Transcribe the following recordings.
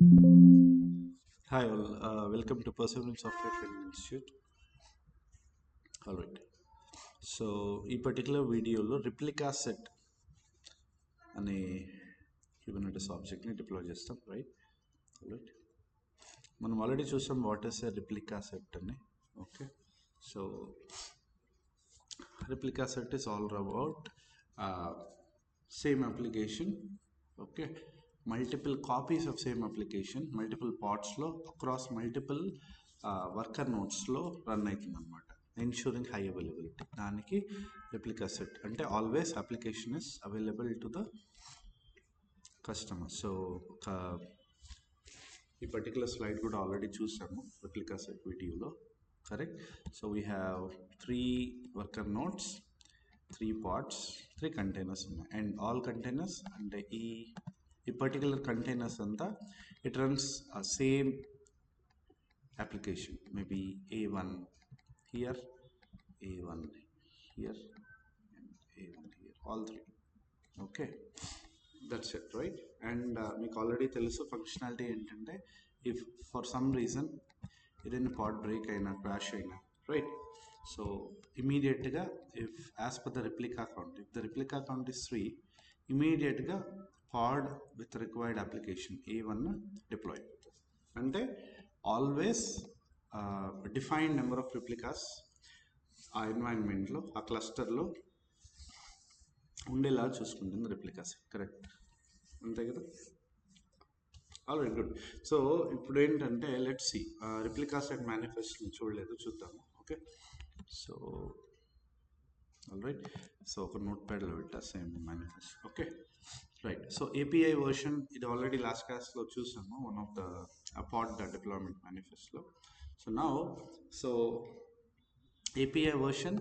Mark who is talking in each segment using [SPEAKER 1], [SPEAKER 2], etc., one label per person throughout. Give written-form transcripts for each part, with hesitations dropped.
[SPEAKER 1] Hi all, welcome to Perseverance Software Training Institute. All right. So, ఈ particular వీడియోలో replica set అనే Kubernetes ఆబ్జెక్ట్ని deploy చేస్తాం, right? Right. మనం ఆల్రెడీ చూసాం what is a replica set అని. Okay. So, replica set is all about same application. Okay. Multiple copies of same application, multiple pods లో across multiple worker nodes లో run అవుతుంది అనమాట, ensuring high availability. దానికి replica set అంటే always application is available to the customer. So ఈ particular slide కూడా already చూసాము replica set వీడియోలో, correct? So we have 3 worker nodes, 3 pods, 3 containers ఉన్నాయి. అండ్ ఆల్ కంటైనర్స్ అంటే ఈ పర్టికులర్ కంటైనర్స్ అంతా it runs same application, maybe A1 here, A1 here, and A1 here, all 3. Okay, that's it, right? And మీకు already తెలుసు functionality ఏంటంటే, if for some reason ఏదైనా pod break అయినా crash అయినా, right? So ఇమీడియట్గా if as per the replica count, if the replica count is 3, ఇమీడియట్గా pod with required application A1 deploy అవుతుంది. అంటే always defined number of replicas ఆ ఎన్వైరన్మెంట్లో, ఆ క్లస్టర్లో ఉండేలా చూసుకుంటుంది రిప్లికాస్, కరెక్ట్? అంతే కదా? All right, good. సో ఇప్పుడు ఏంటంటే లెట్స్ సి రిప్లికా సెట్ మేనిఫెస్ట్ని చూడలేదు, చూద్దాము. Okay, so all right. So ఒక నోట్ ప్యాడ్లో పెట్టా same manifest. Okay, right. So API version ఇది ఆల్రెడీ లాస్ట్ క్లాస్లో చూసాము, one of the pod deployment మేనిఫెస్ట్లో. So now API version,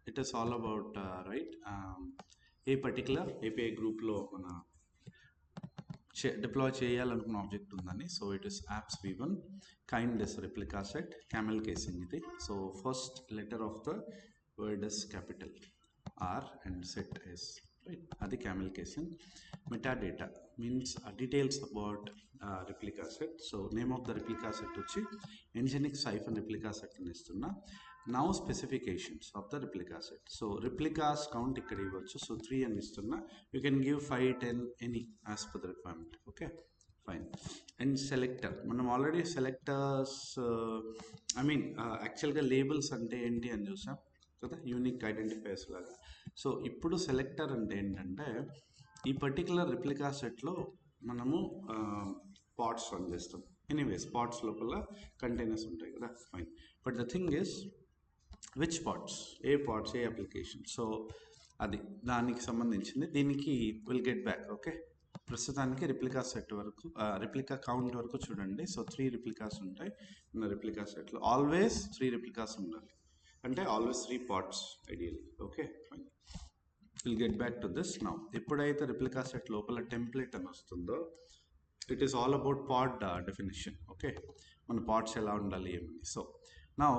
[SPEAKER 1] it is all about right, ఏ పర్టికులర్ API గ్రూప్లో మన డిప్లాయ్ చేయాలనుకున్న ఆబ్జెక్ట్ ఉందని. So it is apps v1, kind is replica set, camel casing ఇది. So first letter of the word is capital R and set is, right? అది camel casing. Metadata means details about replica set. So name of the replica set వచ్చి ఎన్జినిక్స్ hyphen replica set అని ఇస్తున్నా. Now specifications of the replica set. So replicas count ఇక్కడ ఇవ్వచ్చు. So 3 అని ఇస్తున్నా. You can give 5, 10 any as per the requirement. Okay, fine. And selector, మనం already selectors యాక్చువల్గా labels అంటే ఏంటి అని చూసాం కదా, యూనిక్ ఐడెంటిఫైర్స్ లాగా. సో ఇప్పుడు సెలెక్టర్ అంటే ఏంటంటే, ఈ పర్టికులర్ రిప్లికా సెట్లో మనము పాడ్స్ రన్ చేస్తాం. ఎనీవేస్ పాడ్స్ లోపల కంటైనర్స్ ఉంటాయి కదా, fine. But the thing is which pods, a pods, a application. So అది దానికి సంబంధించింది. దీనికి విల్ గెట్ బ్యాక్. ఓకే, ప్రస్తుతానికి రిప్లికా సెట్ వరకు, రిప్లికా కౌంట్ వరకు చూడండి. సో 3 రిప్లికాస్ ఉంటాయి మన రిప్లికా సెట్లో. ఆల్వేస్ 3 రిప్లికాస్ ఉండాలి, అంటే always 3 parts ideally. Okay, fine. Will get back to this now. ఎప్పుడైతే రిప్లికా సెట్ లోపల టెంప్లెట్ అని వస్తుందో, it is all about pod definition. Okay, మన పార్ట్స్ ఎలా ఉండాలి ఏమని. So now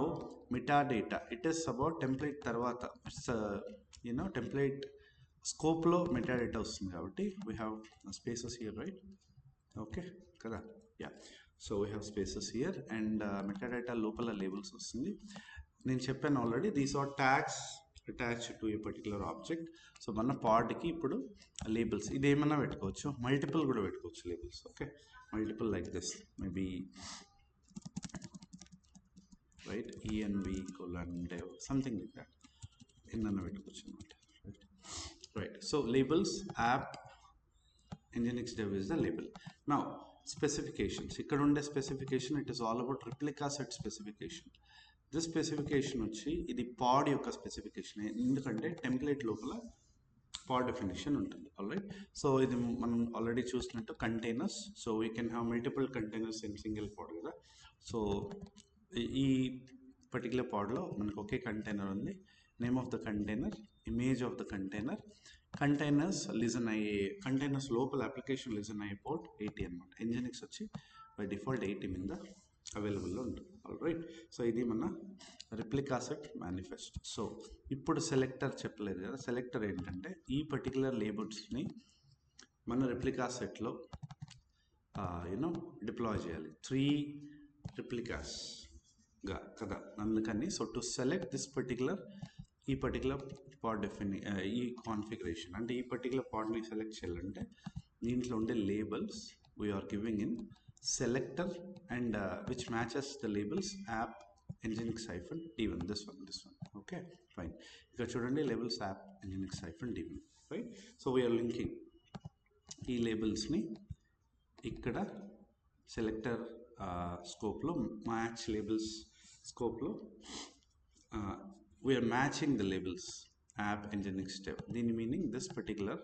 [SPEAKER 1] metadata, it is about template తర్వాత టెంప్లెట్ స్కోప్లో మెటాడేటా వస్తుంది కాబట్టి we have spaces here, right? Okay కదా, yeah. So we have spaces here and metadata లోపల లేబుల్స్ వస్తుంది. నేను చెప్పాను already, these are tags attached to a particular object. So మన పాడ్కి ఇప్పుడు లేబుల్స్ ఇది ఏమన్నా పెట్టుకోవచ్చు, మల్టిపుల్ కూడా పెట్టుకోవచ్చు labels. Okay, multiple like this, maybe right, ENV dev, something like that, ఎన్నన్నా పెట్టుకోవచ్చు అనమాట. Right. So labels, app nginx dev is the label. Now specifications, ఇక్కడ ఉండే specification, it is all about replica set specification. This specification వచ్చి ఇది pod యొక్క specification, ఎందుకంటే template లోపల పాడ్ డెఫినేషన్ ఉంటుంది. ఆల్రైట్. సో ఇది మనం ఆల్రెడీ చూసినట్టు containers. So we can have multiple containers in single pod కదా. సో ఈ పర్టికులర్ పాడ్లో మనకు ఒకే కంటైనర్ ఉంది. Name of the container, image of the container, containers listen అయ్యే, కంటైనర్స్ లోపల అప్లికేషన్ లిజన్ అయ్యే పోర్ట్ 80 అనమాట. ఎంజినిక్స్ వచ్చి బై డిఫాల్ట్ 80 మీద అవైలబుల్లో ఉంటుంది. All right. సో ఇది మన రిప్లికా సెట్ మేనిఫెస్ట్. సో ఇప్పుడు సెలెక్టర్ చెప్పలేదు కదా, సెలెక్టర్ ఏంటంటే ఈ పర్టికులర్ లేబుల్స్ని మన రిప్లికా సెట్లో డిప్లాయ్ చేయాలి 3 replicas గా కదా. అందుకని so to select this particular ఈ పర్టికులర్ పాడ్ ఈ కాన్ఫిగరేషన్ అంటే ఈ పర్టికులర్ పాడ్ని సెలెక్ట్ చేయాలంటే దీంట్లో ఉండే labels we're giving in selector and which matches the labels app nginx -d1 this one okay fine. ఇక్కడ చూడండి labels app nginx -d1 right. So we're linking ఈ లేబుల్స్ని ఇక్కడ సెలెక్టర్ స్కోప్లో మ్యాచ్ లేబుల్స్ స్కోప్లో we're matching the labels app nginx step. దీని meaning this particular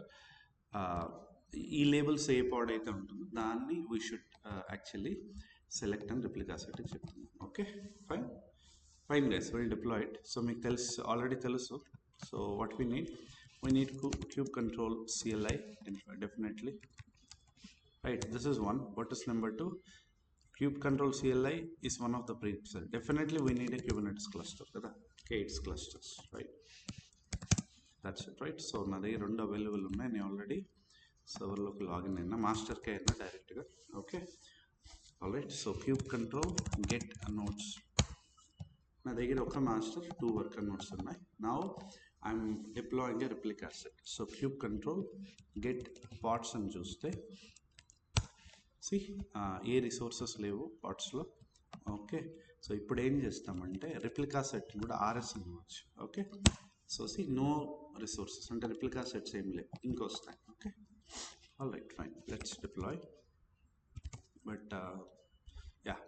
[SPEAKER 1] ఈ labels ఏ పాడ్ అయితే ఉంటుందో దాన్ని we should actually select and replica set చెప్తున్నాం. Okay fine fine guys will deploy it. So మీకు ఆల్రెడీ తెలుసు. So what we need cube control CLI definitely right. This is one. What is number two? Cube control CLI is one of the prerequisites. Definitely we need a Kubernetes cluster kada K8 clusters right. That's it right. So నా దగ్గర రెండు available ఉన్నాయి. నేను already సర్వర్లోకి login అయినా master కే అయినా డైరెక్ట్గా. Okay alright. So cube control get notes నా దగ్గర ఒక మాస్టర్ 2 వర్కర్ నోట్స్ ఉన్నాయి. Now I'm deploying A replica set. So cube control get parts అని చూస్తే ఏ రిసోర్సెస్ లేవు పార్ట్స్లో. ఓకే సో ఇప్పుడు ఏం చేస్తామంటే రిప్లికా సెట్ కూడా RS ఇవ్వచ్చు. ఓకే సో నో రిసోర్సెస్ అంటే రిప్లికా సెట్స్ ఏం లేవు ఇంకొస్తాయి. Okay alright fine let's deploy. But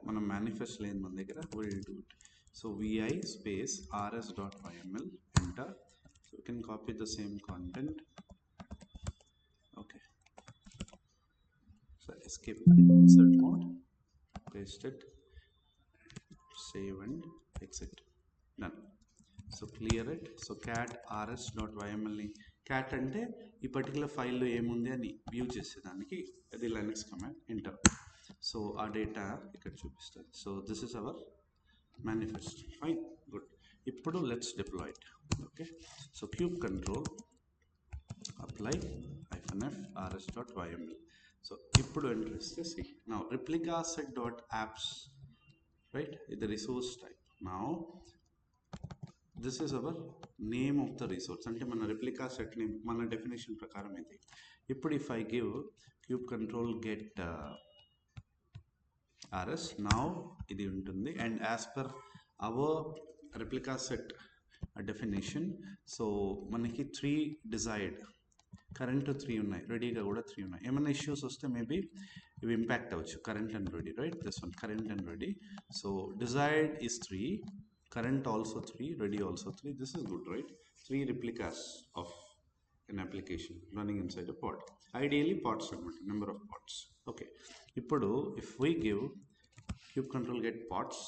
[SPEAKER 1] మనం మేనిఫెస్ట్ లేదు మన దగ్గర. Will do it. So vi space rs.yml enter. So you can copy the same content. Okay so escape insert mode, paste it, save and exit. Done. So clear it. So cat rs.yml ని cat అంటే ఈ particular ఫైల్లో ఏముంది అని view చేసేదానికి అది Linux command enter. So ఆ data ఇక్కడ చూపిస్తుంది. So this is our manifest. Fine, good. ఇప్పుడు let's deploy it. Okay so cube control apply -f rs.yml. so ఇప్పుడు enter ఇస్తే now replica set.apps right is the resource type. now this is our name of the resource అంటే మన replica set name మన definition ప్రకారం ఇది. ఇప్పుడు if I give cube control get rs now ఇది ఉంటుంది. And as per our replica set definition so మనకి 3 desired current 3 ఉన్నాయి, రెడీగా కూడా 3 ఉన్నాయి. ఏమైనా ఇష్యూస్ వస్తే మేబీ ఇవి ఇంపాక్ట్ అవ్వచ్చు. Current and ready right. This one current and ready. So desired is 3, current also 3, ready also 3. This is good right. 3 replicas of an application running inside a pod. Ideally pods anamata, number of pods. Okay ippudu if we give cube control get pods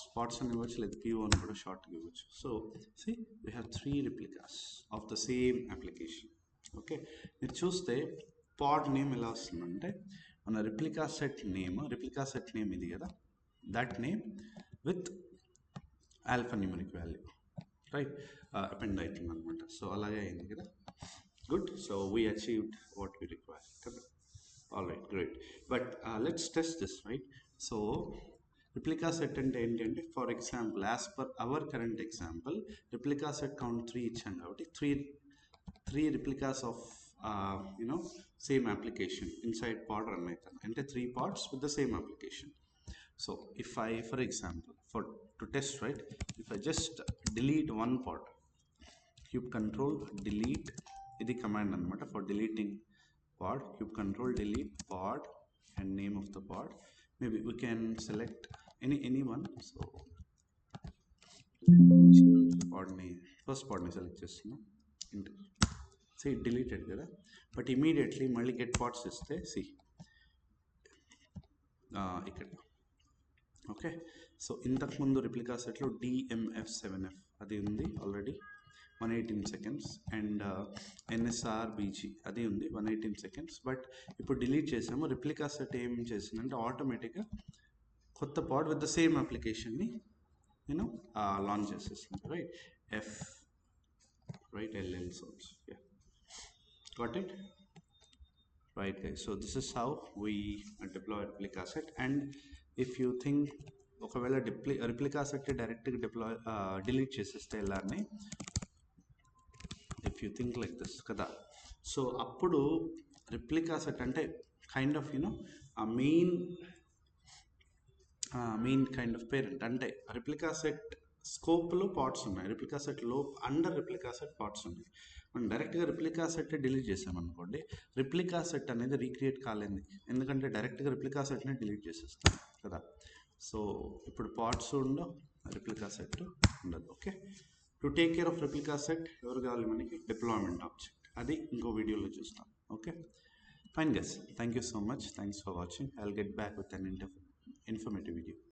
[SPEAKER 1] ani ivochu ledha p అని కూడా short ఇవ్వచ్చు. So see we have 3 replicas of the same application. Okay మీరు చూస్తే పాడ్ name ఎలా వస్తుందంటే మన replica set name ఇది కదా, that name with alphanumeric value right append అవుతుంది అనమాట. సో అలాగే అయింది కదా. good so we achieved what we require కదా. all right great but let's test this right. so replica set అంటే ఏంటంటే for example as per our current example replica set count 3 ఇచ్చాం కాబట్టి 3 replicas of same application inside pod run అవుతాయి అంటే 3 pods with the same application. so if I for example to test right, if I just delete one pod, cube control delete ఇది command అనమాట for deleting pod. cube control delete pod and name of the pod, maybe we can select any one. so pod name, first pod ni select చేస్తున్నా, see deleted కదా. but immediately మళ్ళీ get pods ఇస్తే see ఇక్కడ okay. So ఇంతకుముందు replica సెట్లో DMF7F అది ఉంది already 118 seconds and NSRBG అది ఉంది 118 seconds. బట్ ఇప్పుడు డిలీట్ చేసాము. రిప్లికా సెట్ ఏం చేసిందంటే ఆటోమేటిక్గా కొత్త పాడ్ విత్ ద సేమ్ అప్లికేషన్ని లాంచ్ చేసేస్తుంది right. F right LL sounds yeah got it. right guys. So this is how we deploy replica set. And if you think ఒకవేళ replica set డైరెక్ట్గా delete చేసేస్తే ఎలానే, if you think like this కదా, so అప్పుడు replica set అంటే kind of you know ఆ main kind of parent. అంటే replica set స్కోప్లో పార్ట్స్ ఉన్నాయి, రిప్లికా సెట్లో అండర్ రిప్లికా సెట్ పార్ట్స్ ఉన్నాయి. మనం డైరెక్ట్గా రిప్లికా సెట్ డిలీట్ చేసామనుకోండి, రిప్లికా సెట్ అనేది రీక్రియేట్ కాలేదు, ఎందుకంటే డైరెక్ట్గా రిప్లికా సెట్ని డిలీట్ చేసేస్తాం కదా. సో ఇప్పుడు పార్ట్స్ ఉండవు, రిప్లికా సెట్ ఉండదు. Okay, to take care of replica set ఎవరు కావాలి మనకి? Deployment object. అది ఇంకో వీడియోలో చూస్తాం. Okay, fine guys, thank you so much, thanks for watching. I will get back with an informative video.